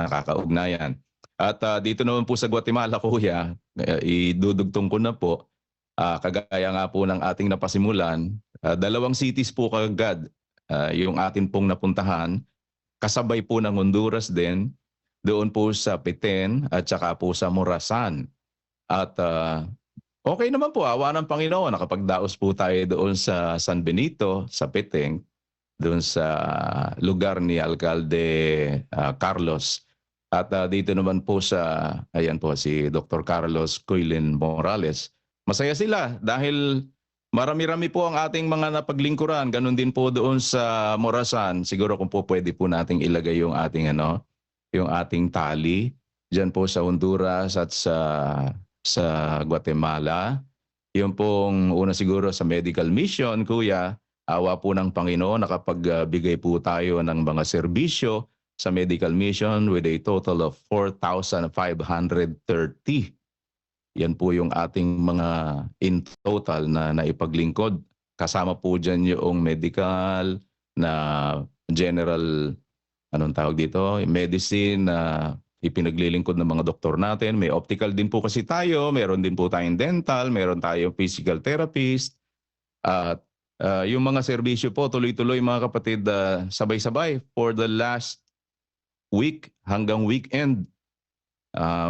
nakakaugnayan. At dito naman po sa Guatemala, kuya, idudugtong ko na po, kagaya nga po ng ating napasimulan, dalawang cities po kagad yung atin pong napuntahan, kasabay po ng Honduras din, doon po sa Petén at saka po sa Morazan. At okay naman po, awa ng Panginoon, nakapagdaos po tayo doon sa San Benito, sa Petén, doon sa lugar ni Alcalde Carlos. At dito naman po sa, ayan po, si Dr. Carlos Coylin Morales. Masaya sila dahil marami-rami po ang ating mga napaglingkuran. Ganon din po doon sa Morazan. Siguro kung po pwede po nating ilagay yung ating, yung ating tali diyan po sa Honduras at sa Guatemala. Yung pong una siguro sa medical mission, kuya, awa po ng Panginoon, nakapagbigay po tayo ng mga serbisyo sa medical mission with a total of 4,530. Yan po yung ating mga in total na naipaglingkod. Kasama po dyan yung medical, na general, anong tawag dito, medicine na ipinaglilingkod ng mga doktor natin. May optical din po kasi tayo, meron din po tayong dental, meron tayong physical therapist. At yung mga serbisyo po, tuloy-tuloy mga kapatid, sabay-sabay for the last week hanggang weekend,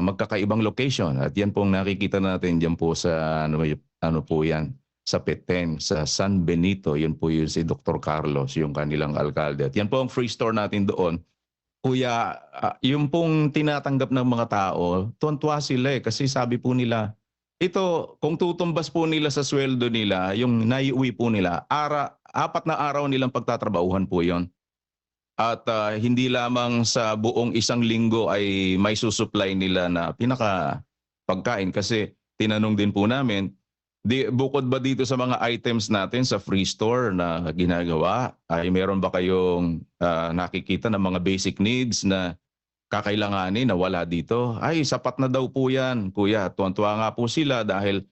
magkakaibang location. At yan pong nakikita natin dyan po sa ano po yan, sa Petén, sa San Benito. Yun po yun si Dr. Carlos, yung kanilang alkalde. At yan po ang free store natin doon. Kuya, yung pong tinatanggap ng mga tao, tuwan-tuwa sila kasi sabi po nila, ito, kung tutumbas po nila sa sweldo nila, yung naiuwi po nila, 4 na araw nilang pagtatrabahuhan po yon. At hindi lamang sa buong isang linggo ay may susupply nila na pinaka pagkain. Kasi tinanong din po namin, bukod ba dito sa mga items natin sa free store na ginagawa, ay meron ba kayong nakikita ng mga basic needs na kakailanganin na wala dito? Ay, sapat na daw po yan, kuya. Tuwan-tuwa nga po sila dahil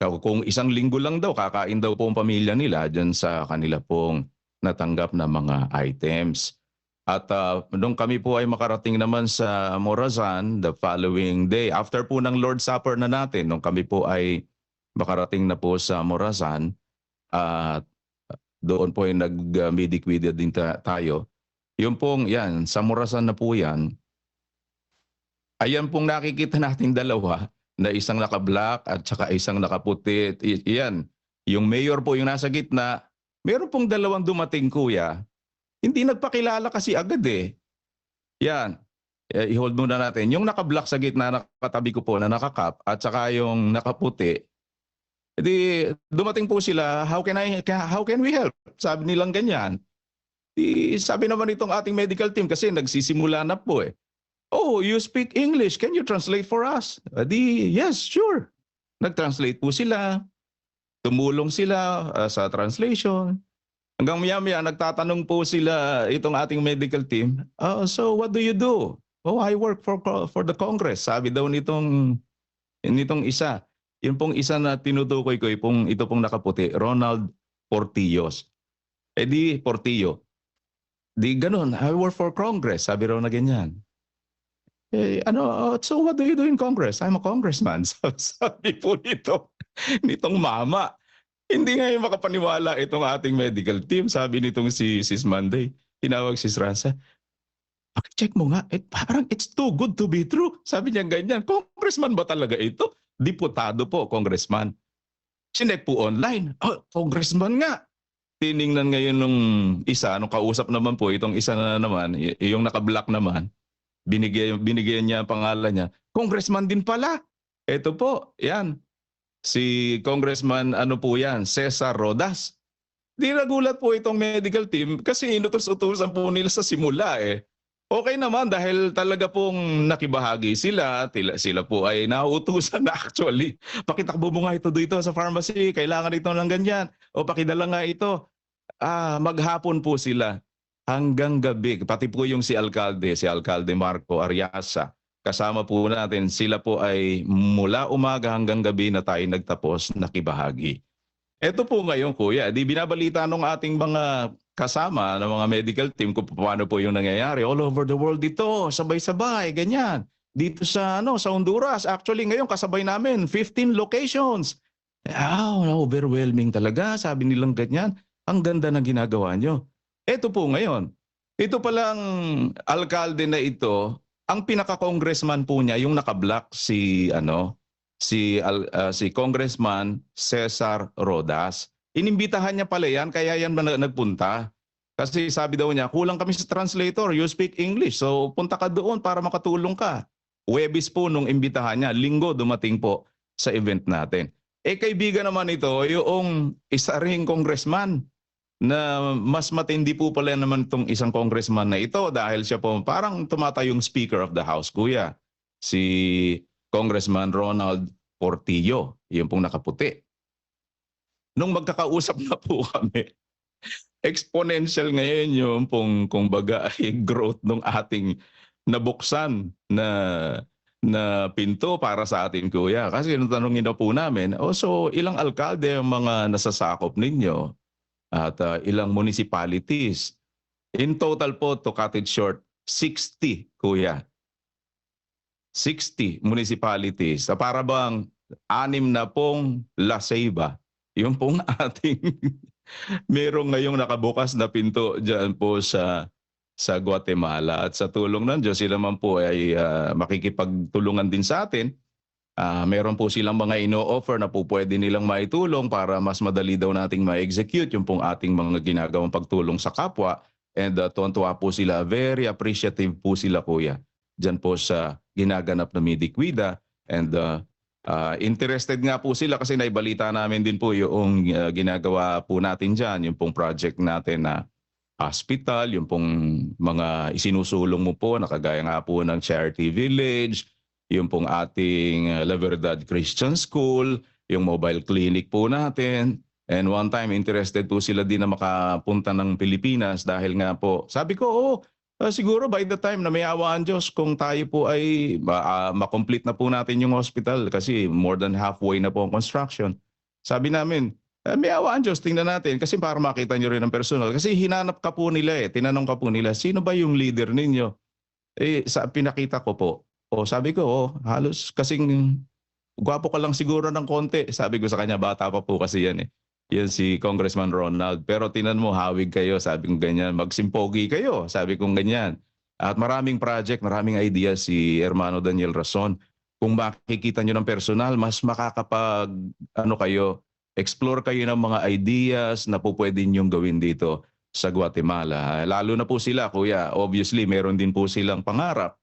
kung isang linggo lang daw, kakain daw po ang pamilya nila dyan sa kanila pong natanggap na mga items. At nung kami po ay makarating naman sa Morazan the following day, after po ng Lord's Supper na natin, nung kami po ay makarating na po sa Morazan, doon po ay nag-medikwida din tayo. Yung pong yan, sa Morazan na po yan, ayan pong nakikita natin dalawa, na isang naka-black at saka isang nakaputi. Iyan, yung mayor po yung nasa gitna, meron pong dalawang dumating, kuya. Hindi nagpakilala kasi agad eh. Yan. I-hold muna natin. Yung naka-black sa gitna, nakatabi ko po na nakakap, at saka yung nakaputi, edi dumating po sila, how can we help? Sabi nilang ganyan. Sabi naman itong ating medical team, kasi nagsisimula na po eh. Oh, you speak English. Can you translate for us? Yes, sure. Nag-translate po sila. Tumulong sila sa translation. Hanggang maya-maya, nagtatanong po sila, itong ating medical team, so what do you do? Oh, I work for the Congress. Sabi daw nitong isa. Yun pong isa na tinutukoy ko, ito pong nakaputi, Ronald Portillos. Portillo. Ganun, I work for Congress. Sabi raw na ganyan. So what do you do in Congress? I'm a congressman. Sabi po nitong mama. Hindi nga yung makapaniwala itong ating medical team. Sabi nitong si Sis Monday, tinawag si Rasa, check mo nga, parang it's too good to be true. Sabi niya ganyan, congressman ba talaga ito? Diputado po, congressman. Sinek po online, congressman nga. Tiningnan ngayon nung isa, nung kausap naman po, itong isa na naman, yung naka-black naman, binigyan niya ang pangalan niya, congressman din pala. Ito po, yan. Si Congressman po yan, Cesar Rodas. Di nagulat po itong medical team kasi inutos-utusan po nila sa simula eh. Okay naman dahil talaga pong nakibahagi sila. Sila po ay nauutusan na actually. Pakitakbo mo nga ito dito sa pharmacy, kailangan ito ng ganyan. O pakidala nga ito. Maghapon po sila hanggang gabi. Pati po yung si Alcalde Marco Ariasa. Kasama po natin, sila po ay mula umaga hanggang gabi na tayo nagtapos nakibahagi. Ito po ngayon, kuya, di binabalita ng ating mga kasama ng mga medical team kung paano po yung nangyayari. All over the world dito, sabay-sabay, ganyan. Dito sa sa Honduras, actually ngayon kasabay namin 15 locations. Overwhelming talaga, sabi nilang ganyan. Ang ganda ng ginagawa nyo. Ito po ngayon, ito palang alkalde na ito, ang pinaka-congressman po niya, yung naka-block si Congressman Cesar Rodas. Inimbitahan niya pala yan, kaya yan nagpunta. Kasi sabi daw niya, kulang kami sa translator, you speak English, so punta ka doon para makatulong ka. Huwebes po nung imbitahan niya, Linggo dumating po sa event natin. Kaibigan naman ito, yung isa ring congressman na mas matindi po pala naman itong isang congressman na ito dahil siya po parang tumatayong Speaker of the House, kuya. Si Congressman Ronald Portillo, yung pong nakaputi. Nung magkakausap na po kami, exponential ngayon yung pong kumbaga ay growth ng ating nabuksan na pinto para sa atin, kuya. Kasi nung tanongin na po namin, so ilang alkalde ang mga nasasakop ninyo at ilang municipalities? In total po, to cut it short, 60, kuya. 60 municipalities. Para bang 6 na pong La Ceiba. Yung pong ating merong ngayong nakabukas na pinto dyan po sa Guatemala. At sa tulong ng Diyos, sila man po ay makikipagtulungan din sa atin. Meron po silang mga ino-offer na po pwede nilang maitulong para mas madali daw nating ma-execute yung pong ating mga ginagawang pagtulong sa kapwa. And tuwan-tuwa po sila, very appreciative po sila, kuya, dyan po sa ginaganap na Mediquida. And interested nga po sila kasi naibalita namin din po yung ginagawa po natin dyan, yung pong project natin na hospital, yung pong mga isinusulong mo po, nakagaya nga po ng Charity Village, yung pong ating La Verdad Christian School, yung mobile clinic po natin. And one time, interested po sila din na makapunta ng Pilipinas dahil nga po, sabi ko, siguro by the time na may awaan Diyos, kung tayo po ay makomplete na po natin yung hospital kasi more than halfway na po ang construction. Sabi namin, may awaan Diyos, tingnan natin kasi para makita nyo rin ang personal. Kasi hinanap ka po nila tinanong ka po nila, sino ba yung leader ninyo? Pinakita ko po. Sabi ko, halos kasing gwapo ka lang siguro ng konti. Sabi ko sa kanya, bata pa po kasi yan Yan si Congressman Ronald. Pero tinan mo, hawig kayo. Sabi ko ganyan, magsimpogi kayo. Sabi ko ganyan. At maraming project, maraming idea si Hermano Daniel Rason. Kung makikita nyo ng personal, mas explore kayo ng mga ideas na po pwede nyong gawin dito sa Guatemala. Lalo na po sila, kuya. Obviously, meron din po silang pangarap.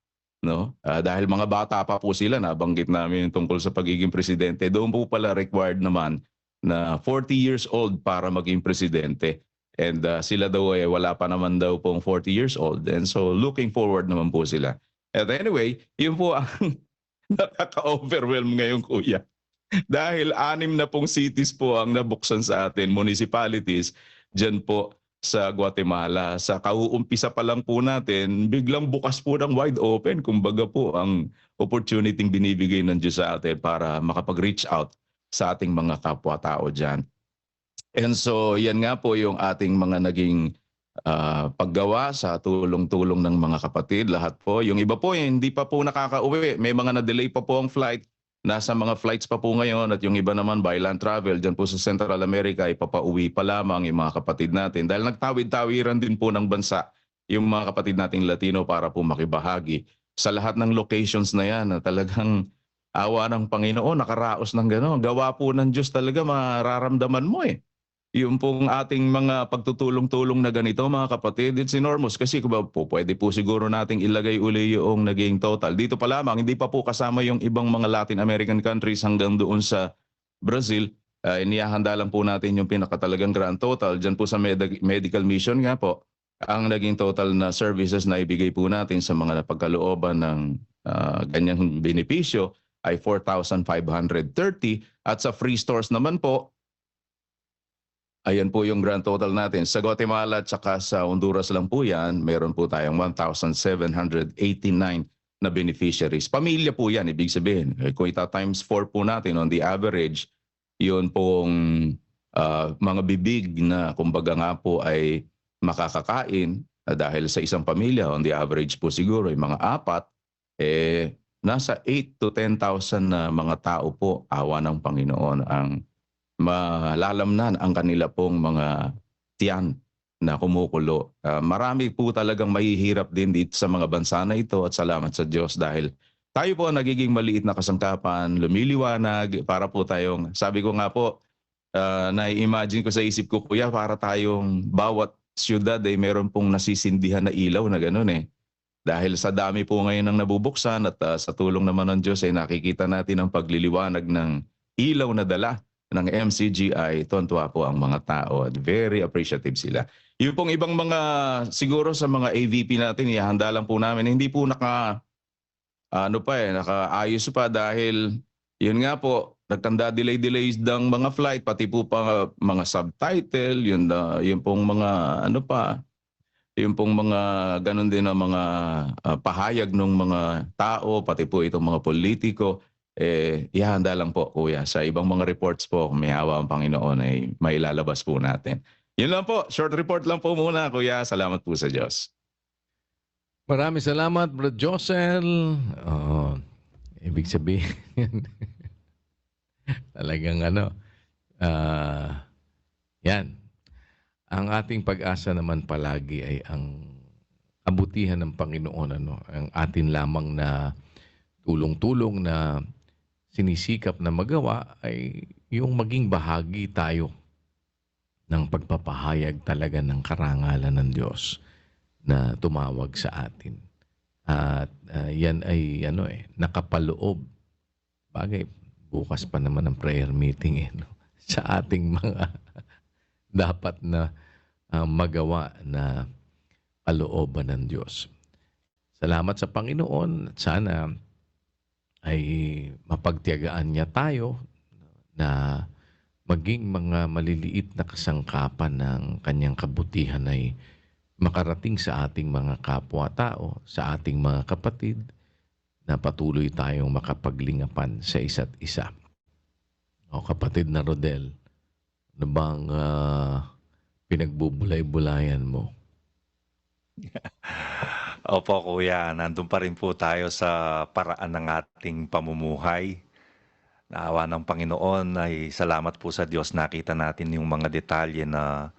Dahil mga bata pa po sila, nabanggit namin tungkol sa pagiging presidente, doon po pala required naman na 40 years old para maging presidente. And sila daw wala pa naman daw pong 40 years old. And so looking forward naman po sila. At anyway, yun po ang nakaka-overwhelm ngayon, kuya. Dahil 6 na pong cities po ang nabuksan sa atin, municipalities, dyan po sa Guatemala. Sa kauumpisa pa lang po natin, biglang bukas po ng wide open. Kumbaga po ang opportunity binibigay ng Diyos sa atin para makapag-reach out sa ating mga kapwa-tao dyan. And so yan nga po yung ating mga naging paggawa sa tulong-tulong ng mga kapatid. Lahat po. Yung iba po hindi pa po nakaka-uwi. May mga na-delay pa po ang flight. Nasa mga flights pa po ngayon at yung iba naman by land travel dyan po sa Central America ay papauwi pa lamang yung mga kapatid natin dahil nagtawid-tawiran din po ng bansa yung mga kapatid nating Latino para po makibahagi sa lahat ng locations na yan na talagang awa ng Panginoon, nakaraos ng gano'n. Gawa po ng Diyos talaga, mararamdaman mo Yung pong ating mga pagtutulong-tulong na ganito, mga kapatid, it's enormous. Kasi pwede po siguro nating ilagay uli yung naging total. Dito pa lamang, hindi pa po kasama yung ibang mga Latin American countries hanggang doon sa Brazil. Inihahanda lang po natin yung pinakatalagang grand total. Diyan po sa medical mission nga po, ang naging total na services na ibigay po natin sa mga napagkalooban ng ganyang benepisyo ay 4,530. At sa free stores naman po, ayan po yung grand total natin. Sa Guatemala at saka sa Honduras lang po yan, meron po tayong 1,789 na beneficiaries. Pamilya po yan, ibig sabihin. Kung times 4 po natin on the average, yun pong mga bibig na kumbaga nga po ay makakakain dahil sa isang pamilya on the average po siguro yung mga 4, nasa 8 to 10,000 na mga tao po, awa ng Panginoon, ang malalamnan ang kanila pong mga tiyan na kumukulo. Marami po talagang mahihirap din dito sa mga bansa na ito at salamat sa Diyos dahil tayo po ang nagiging maliit na kasangkapan, lumiliwanag para po tayong, sabi ko nga po, nai-imagine ko sa isip ko, kuya, para tayong bawat siyudad ay meron pong nasisindihan na ilaw na gano'n eh. Dahil sa dami po ngayon ng nabubuksan at sa tulong naman ng Diyos ay nakikita natin ang pagliliwanag ng ilaw na dala ng MCGI. Tuwan-tuwa po ang mga tao at very appreciative sila. Yung pong ibang mga, siguro sa mga AVP natin, ihanda lang po namin, hindi po nakaayos pa dahil yun nga po, nagtanda-delay-delays ng mga flight, pati po pa mga subtitle, yun pong mga yung pong mga ganun din ang mga pahayag ng mga tao, pati po itong mga politiko, ihanda lang po kuya. Sa ibang mga reports po, kung may awa ang Panginoon ay mailalabas po natin. Yun lang po, short report lang po muna kuya. Salamat po sa Diyos. Maraming salamat, Bro Josel. Ibig sabihin, talagang yan. Ang ating pag-asa naman palagi ay ang kabutihan ng Panginoon. Ang atin lamang na tulong-tulong na sinisikap na magawa ay yung maging bahagi tayo ng pagpapahayag talaga ng karangalan ng Diyos na tumawag sa atin. At yan ay nakapaloob. Bagay, bukas pa naman ang prayer meeting sa ating mga dapat na magawa na kalooban ng Diyos. Salamat sa Panginoon at sana ay mapagtiyagaan niya tayo na maging mga maliliit na kasangkapan ng kanyang kabutihan ay makarating sa ating mga kapwa-tao, sa ating mga kapatid, na patuloy tayong makapaglingapan sa isa't isa. O kapatid na Rodel, ano bang pinagbubulay-bulayan mo? Opo kuya, nandun pa rin po tayo sa paraan ng ating pamumuhay. Naawa ng Panginoon ay salamat po sa Diyos, nakita natin yung mga detalye na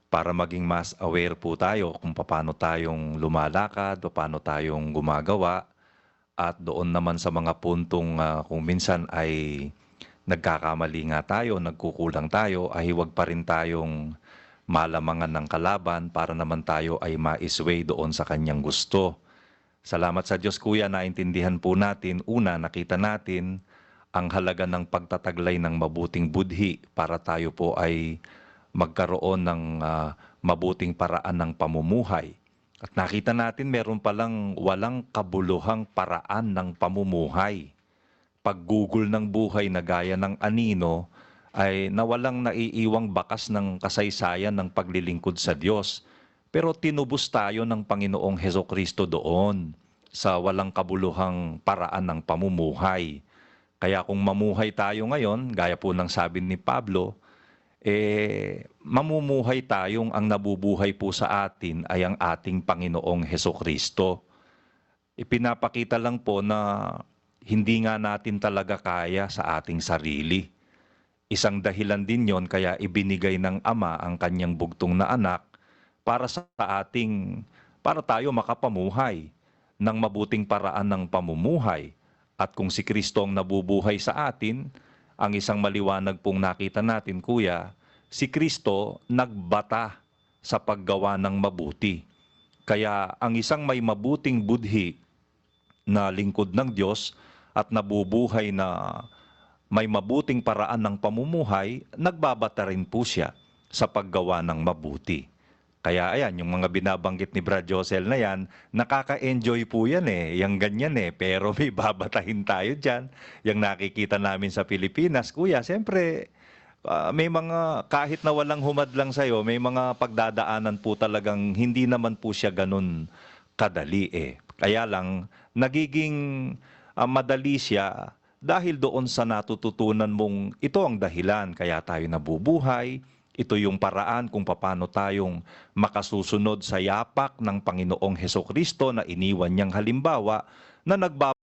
para maging mas aware po tayo kung paano tayong lumalakad, paano tayong gumagawa, at doon naman sa mga puntong kung minsan ay nagkakamali nga tayo, nagkukulang tayo, ay huwag pa rin tayong malamangan ng kalaban para naman tayo ay ma-sway doon sa kanyang gusto. Salamat sa Diyos kuya, naintindihan po natin, una nakita natin ang halaga ng pagtataglay ng mabuting budhi para tayo po ay magkaroon ng mabuting paraan ng pamumuhay. At nakita natin meron palang walang kabuluhang paraan ng pamumuhay. Paggugol ng buhay na gaya ng anino ay nawalang naiiwang bakas ng kasaysayan ng paglilingkod sa Diyos. Pero tinubos tayo ng Panginoong Hesukristo doon sa walang kabuluhang paraan ng pamumuhay. Kaya kung mamuhay tayo ngayon, gaya po ng sabi ni Pablo, mamumuhay tayong ang nabubuhay po sa atin ay ang ating Panginoong Hesukristo. Ipinapakita lang po na hindi nga natin talaga kaya sa ating sarili. Isang dahilan din yon kaya ibinigay ng Ama ang kanyang bugtong na anak para tayo makapamuhay ng mabuting paraan ng pamumuhay. At kung si Kristo ang nabubuhay sa atin, ang isang maliwanag pong nakita natin, kuya, si Kristo nagbata sa paggawa ng mabuti. Kaya ang isang may mabuting budhi na lingkod ng Diyos at nabubuhay na may mabuting paraan ng pamumuhay, nagbabata rin po siya sa paggawa ng mabuti. Kaya ayan, yung mga binabanggit ni Brad Josel na yan, nakaka-enjoy po yan yung ganyan pero may babatahin tayo dyan. Yung nakikita namin sa Pilipinas, kuya, siyempre, may mga, kahit na walang humadlang sa'yo, may mga pagdadaanan po talagang hindi naman po siya ganun kadali Kaya lang, nagiging madali siya dahil doon sa natututunan mong ito ang dahilan kaya tayo nabubuhay, Ito yung paraan kung paano tayong makasusunod sa yapak ng Panginoong Hesukristo na iniwan niyang halimbawa na